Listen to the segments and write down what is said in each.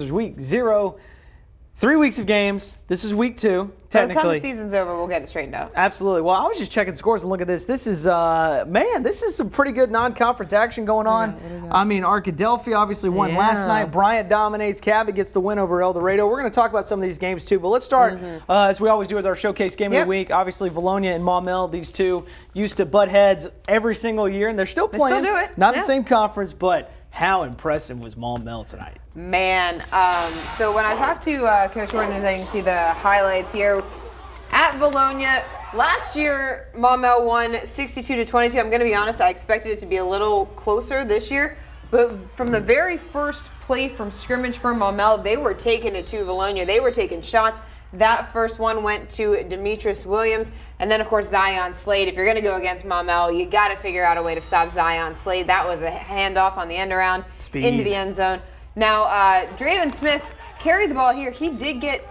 This is week 0. 3 weeks of games. This is week 2, technically. By the time the season's over, we'll get it straightened out. Absolutely. Well, I was just checking scores and look at this. This is, this is some pretty good non-conference action going on. I mean, Arkadelphia obviously won last night. Bryant dominates. Cabot gets the win over Eldorado. We're going to talk about some of these games too, but let's start, as we always do, with our showcase game of the week. Obviously, Vilonia and Maumelle, these two used to butt heads every single year, and they're still playing. They still do it. Not the same conference, but how impressive was Maumelle tonight? Man, so when I talked to Coach Jordan, as I can see the highlights here, at Vilonia, last year Maumelle won 62-22. I'm going to be honest, I expected it to be a little closer this year, but from the very first play from scrimmage for Maumelle, they were taking it to Vilonia. They were taking shots. That first one went to Demetrius Williams. And then, of course, Zion Slade. If you're going to go against Maumelle, you got to figure out a way to stop Zion Slade. That was a handoff on the end around into the end zone. Now, Draven Smith carried the ball here. He did get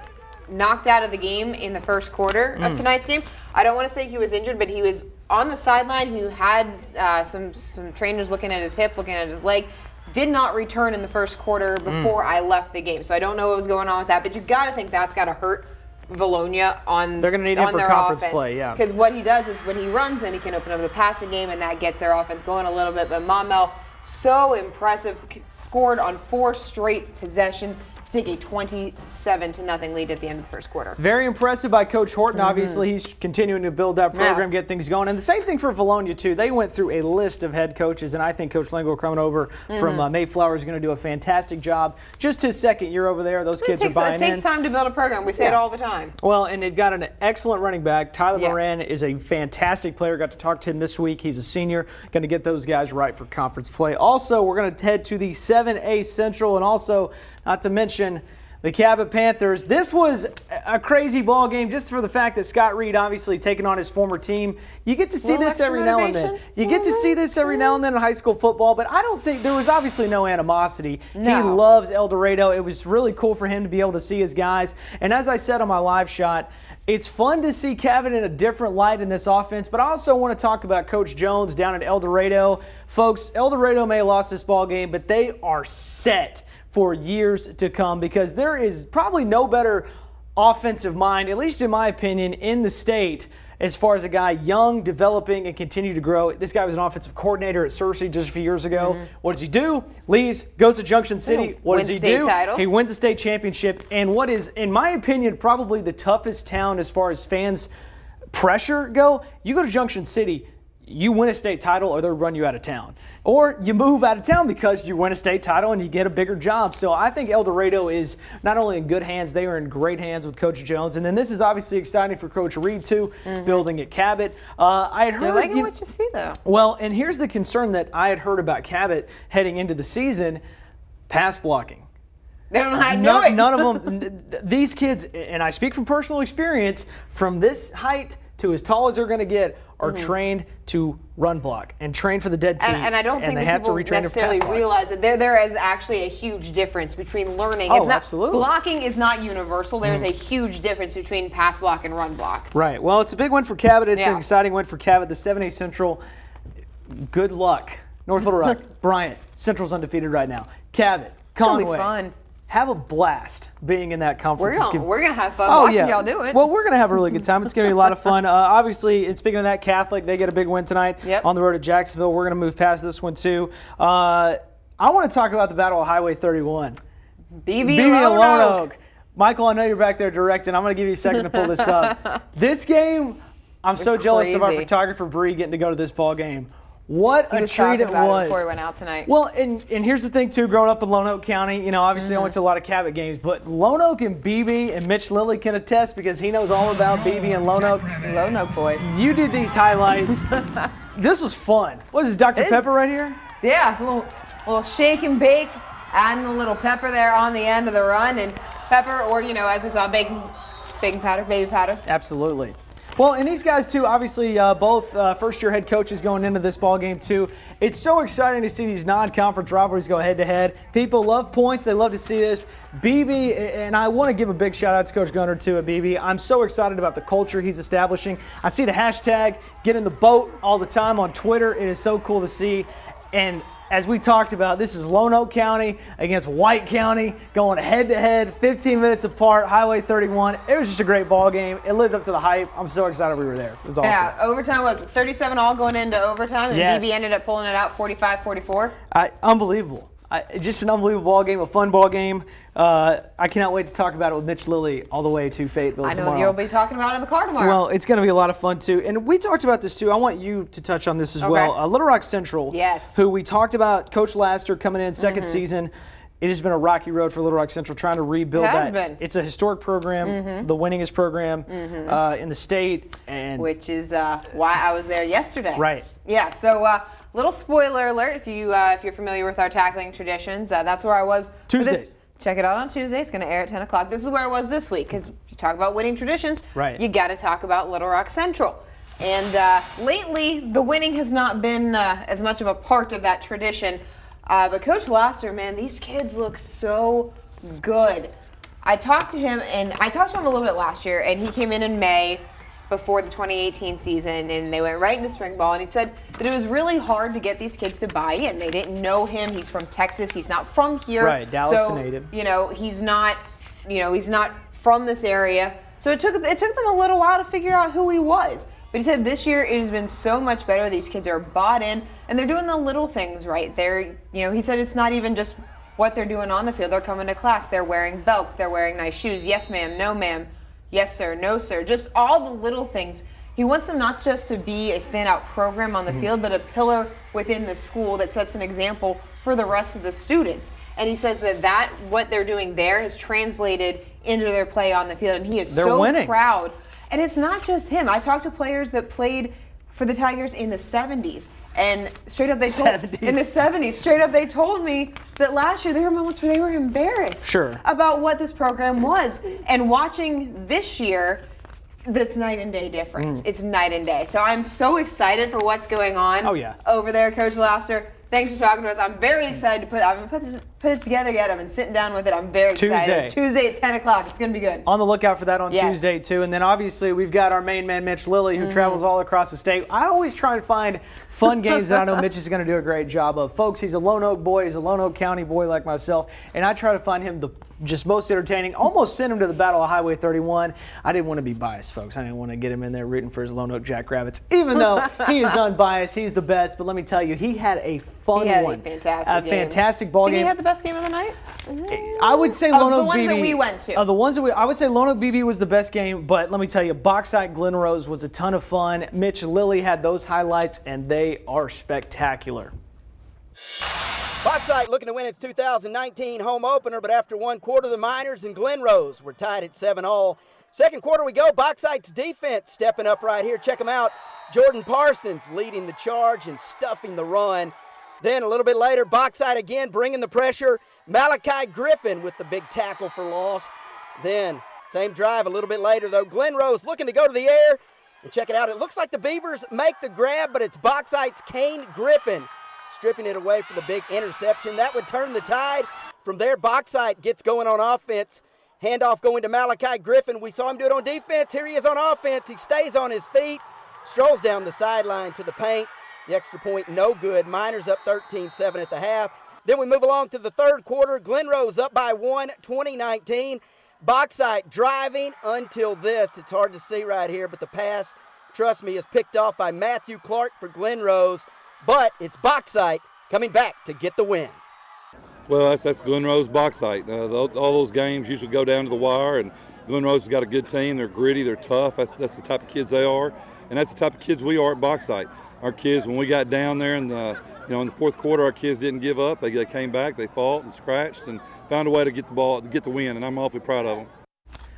knocked out of the game in the first quarter of tonight's game. I don't want to say he was injured, but he was on the sideline. He had some trainers looking at his hip, looking at his leg. Did not return in the first quarter before I left the game. So I don't know what was going on with that, but you got to think that's got to hurt Vilonia on They're going to need him for conference play, yeah. Because what he does is when he runs, then he can open up the passing game, and that gets their offense going a little bit. But Maumelle, so impressive, scored on 4 straight possessions to take a 27-0 lead at the end of the first quarter. Very impressive by Coach Horton. Obviously, he's continuing to build that program, get things going. And the same thing for Vilonia, too. They went through a list of head coaches, and I think Coach Lingo coming over from Mayflower is going to do a fantastic job. Just his second year over there. Those kids are buying in. It takes time to build a program. We say it all the time. Well, and they've got an excellent running back. Tyler Moran is a fantastic player. Got to talk to him this week. He's a senior. Going to get those guys right for conference play. Also, we're going to head to the 7A Central, and also, not to mention, the Cabot Panthers. This was a crazy ball game just for the fact that Scott Reed obviously taking on his former team. You get to see this every now and then. You get to see this every now and then in high school football, but I don't think there was obviously no animosity. No. He loves Eldorado. It was really cool for him to be able to see his guys. And as I said on my live shot, it's fun to see Cabot in a different light in this offense, but I also want to talk about Coach Jones down at Eldorado. Folks, Eldorado may have lost this ball game, but they are set for years to come because there is probably no better offensive mind, at least in my opinion, in the state as far as a guy young, developing, and continue to grow. This guy was an offensive coordinator at Searcy just a few years ago. What does he do? Leaves, goes to Junction City. What does he do? Titles. He wins the state championship. And what is, in my opinion, probably the toughest town as far as fans' pressure go, you go to Junction City, you win a state title or they'll run you out of town. Or you move out of town because you win a state title and you get a bigger job. So I think Eldorado is not only in good hands, they are in great hands with Coach Jones. And then this is obviously exciting for Coach Reed too, building at Cabot. I had heard— You're liking what you see though. Well, and here's the concern that I had heard about Cabot heading into the season: pass blocking. They don't know how to do it. None of them, these kids, and I speak from personal experience, from this height to as tall as they're going to get, are trained to run block and train for the dead team. And I don't think that people necessarily realize that there is actually a huge difference between learning. Absolutely. Blocking is not universal. There's a huge difference between pass block and run block. Right. Well, it's a big win for Cabot. It's an exciting win for Cabot. The 7A Central, good luck. North Little Rock, Bryant, Central's undefeated right now. Cabot, Conway. It'll be fun. Have a blast being in that conference. We're gonna have fun watching y'all do it. Well, we're going to have a really good time. It's going to be a lot of fun. Obviously, and speaking of that, Catholic, they get a big win tonight on the road to Jacksonville. We're going to move past this one, too. I want to talk about the Battle of Highway 31. BB and Lone Oak. Michael, I know you're back there directing. I'm going to give you a second to pull this up. This game, I'm so jealous of our photographer, Bree, getting to go to this ball game. What a treat it was. Before we went out tonight. Well, and here's the thing, too, growing up in Lone Oak County, you know, obviously I went to a lot of Cabot games, but Lone Oak and BB and Mitch Lilly can attest because he knows all about BB and Lone Oak. Lone Oak boys. You did these highlights. This was fun. What is this, Dr. Pepper right here? Yeah, a little shake and bake, adding a little pepper there on the end of the run, and pepper, or, you know, as we saw, baking powder, baby powder. Absolutely. Well, and these guys, too, obviously both first-year head coaches going into this ball game, too. It's so exciting to see these non-conference rivalries go head-to-head. People love points. They love to see this. BB, and I want to give a big shout-out to Coach Gunner, too, at BB. I'm so excited about the culture he's establishing. I see the hashtag, get in the boat, all the time on Twitter. It is so cool to see. And as we talked about, this is Lonoke County against White County, going head-to-head, 15 minutes apart, Highway 31. It was just a great ball game. It lived up to the hype. I'm so excited we were there. It was awesome. Yeah, overtime was 37 all going into overtime, and Yes. BB ended up pulling it out 45-44. Unbelievable. Just an unbelievable ball game, a fun ball game. I cannot wait to talk about it with Mitch Lilly all the way to Fayetteville I know tomorrow. you'll be talking about it in the car tomorrow. Well, it's going to be a lot of fun, too. And we talked about this, too. I want you to touch on this as well. Little Rock Central, yes, who we talked about, Coach Laster coming in second season. It has been a rocky road for Little Rock Central trying to rebuild that. It's a historic program, the winningest program in the state. Which is why I was there yesterday. Right. Yeah, so little spoiler alert if you're familiar with our tackling traditions. That's where I was. Tuesdays. Check it out on Tuesday. It's going to air at 10 o'clock. This is where I was this week because you talk about winning traditions. Right. You got to talk about Little Rock Central. And lately, the winning has not been as much of a part of that tradition. But Coach Laster, man, these kids look so good. I talked to him a little bit last year, and he came in May before the 2018 season, and they went right into spring ball, and he said that it was really hard to get these kids to buy in. They didn't know him. He's from Texas. He's not from here. Right, Dallas native. He's not from this area. So it took them a little while to figure out who he was. But he said this year it has been so much better. These kids are bought in, and they're doing the little things right. He said it's not even just what they're doing on the field. They're coming to class. They're wearing belts. They're wearing nice shoes. Yes, ma'am. No, ma'am. Yes, sir. No, sir. Just all the little things. He wants them not just to be a standout program on the field, but a pillar within the school that sets an example for the rest of the students. And he says that what they're doing there has translated into their play on the field, and he is so proud. And it's not just him. I talked to players that played for the Tigers in the 70s, and straight up they told me that last year there were moments where they were embarrassed about what this program was. And watching this year, that's night and day difference. It's night and day. So I'm so excited for what's going on over there, Coach Laster. Thanks for talking to us. I'm very excited to I haven't put it together yet. I've been sitting down with it. I'm very excited. Tuesday at 10 o'clock. It's going to be good. On the lookout for that on Tuesday, too. And then, obviously, we've got our main man, Mitch Lilly, who travels all across the state. I always try and find fun games that I know Mitch is going to do a great job of. Folks, he's a Lonoke boy. He's a Lonoke County boy like myself. And I try to find him the just most entertaining. Almost sent him to the Battle of Highway 31. I didn't want to be biased, folks. I didn't want to get him in there rooting for his Lonoke Jackrabbits. Even though he is unbiased, he's the best. But let me tell you, he had a fun one. Fantastic ball game. Think he had the best game of the night? I would say Lonoke BB. The ones that we went to. I would say Lonoke BB was the best game, but let me tell you, Bauxite Glen Rose was a ton of fun. Mitch Lilly had those highlights, and they are spectacular. Bauxite looking to win its 2019 home opener, but after one quarter, the Miners and Glen Rose were tied at 7-all. Second quarter we go. Bauxite's defense stepping up right here. Check them out. Jordan Parsons leading the charge and stuffing the run. Then a little bit later, Bauxite again bringing the pressure. Malachi Griffin with the big tackle for loss. Then, same drive a little bit later, though. Glen Rose looking to go to the air. And check it out. It looks like the Beavers make the grab, but it's Bauxite's Kane Griffin stripping it away for the big interception. That would turn the tide. From there, Bauxite gets going on offense. Handoff going to Malachi Griffin. We saw him do it on defense. Here he is on offense. He stays on his feet, strolls down the sideline to the paint. The extra point, no good. Miners up 13-7 at the half. Then we move along to the third quarter. Glen Rose up by 1, 20-19. Bauxite driving until this. It's hard to see right here, but the pass, trust me, is picked off by Matthew Clark for Glen Rose. But it's Bauxite coming back to get the win. Well, that's Glen Rose Bauxite. All those games usually go down to the wire, and Glen Rose has got a good team. They're gritty, they're tough. That's the type of kids they are, and that's the type of kids we are at Bauxite. Our kids, when we got down there in the fourth quarter, our kids didn't give up. They came back, they fought and scratched, and found a way to get the ball, to get the win, and I'm awfully proud of them.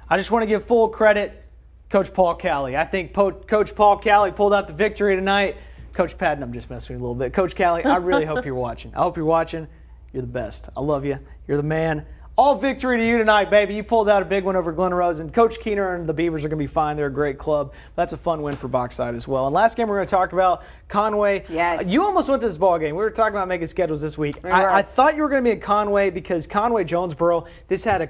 I just want to give full credit, Coach Paul Cali. I think Coach Paul Cali pulled out the victory tonight. Coach Patton, I'm just messing with you a little bit. Coach Cali, I really hope you're watching. I hope you're watching. You're the best. I love you. You're the man. All victory to you tonight, baby. You pulled out a big one over Glen Rose, and Coach Keener and the Beavers are going to be fine. They're a great club. That's a fun win for Bauxite as well. And last game we're going to talk about, Conway. Yes. You almost went to this ball game. We were talking about making schedules this week. I thought you were going to be at Conway because Conway-Jonesboro, this had a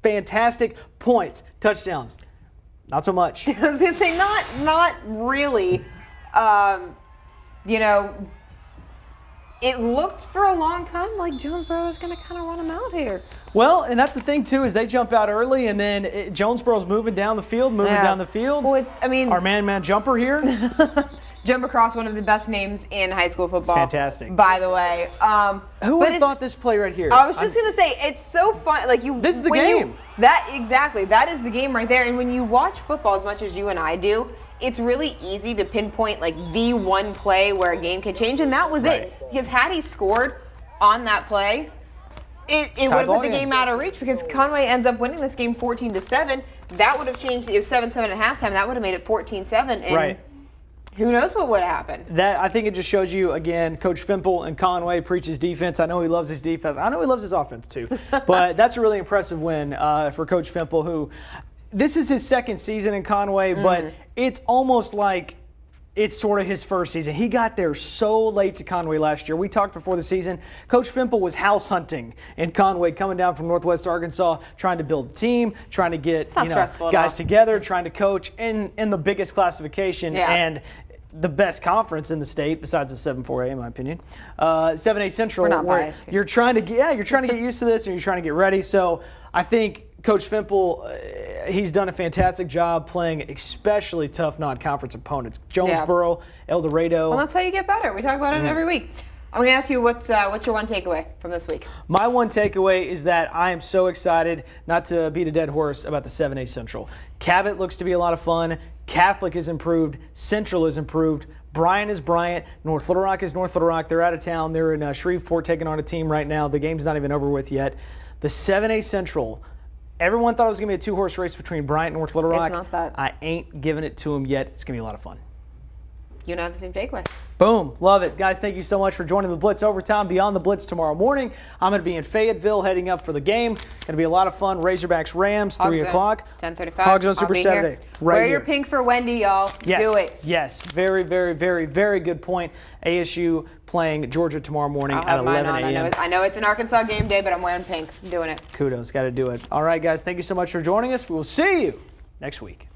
fantastic points, touchdowns. Not so much. I was going to say, not really. it looked for a long time like Jonesboro was going to kind of run them out here. Well, and that's the thing too, is they jump out early, and then Jonesboro's moving down the field. Well, Our man jumper here. Jump across, one of the best names in high school football. It's fantastic. By the way. Who would have thought this play right here? I was just going to say, it's so fun. Like This is the game. Exactly. That is the game right there. And when you watch football as much as you and I do, it's really easy to pinpoint like the one play where a game can change. And that was it. Because had he scored on that play, it would have put the game out of reach, because Conway ends up winning this game 14-7. That would have changed. It was 7-7 at halftime. That would have made it 14-7. And who knows what would happen? I think it just shows you, again, Coach Fimple and Conway preaches defense. I know he loves his defense. I know he loves his offense too. But that's a really impressive win for Coach Fimple, who this is his second season in Conway, but it's almost like it's sort of his first season. He got there so late to Conway last year. We talked before the season. Coach Fimple was house hunting in Conway, coming down from Northwest Arkansas, trying to build a team, trying to get guys together, trying to coach in the biggest classification and the best conference in the state, besides the 7-4A, in my opinion. 7A Central. We're not biased here. You're trying to get used to this, and you're trying to get ready. So I think Coach Fimple, he's done a fantastic job playing especially tough non-conference opponents. Jonesboro, Eldorado. Well, that's how you get better. We talk about it every week. I'm going to ask you, what's your one takeaway from this week? My one takeaway is that I am so excited, not to beat a dead horse, about the 7A Central. Cabot looks to be a lot of fun. Catholic is improved. Central is improved. Bryant is Bryant. North Little Rock is North Little Rock. They're out of town. They're in Shreveport taking on a team right now. The game's not even over with yet. The 7A Central, everyone thought it was going to be a two-horse race between Bryant and North Little Rock. It's not that. I ain't giving it to them yet. It's going to be a lot of fun. You and I have the same takeaway. Boom. Love it. Guys, thank you so much for joining the Blitz Overtime. Beyond the Blitz tomorrow morning. I'm going to be in Fayetteville heading up for the game. Going to be a lot of fun. Razorbacks Rams, 3 o'clock. 10:35. Hogs on Super Saturday. Wear your pink for Wendy, y'all. Yes. Do it. Yes. Very, very, very, very good point. ASU playing Georgia tomorrow morning at 11 a.m. I know it's an Arkansas game day, but I'm wearing pink. I'm doing it. Kudos. Got to do it. All right, guys. Thank you so much for joining us. We will see you next week.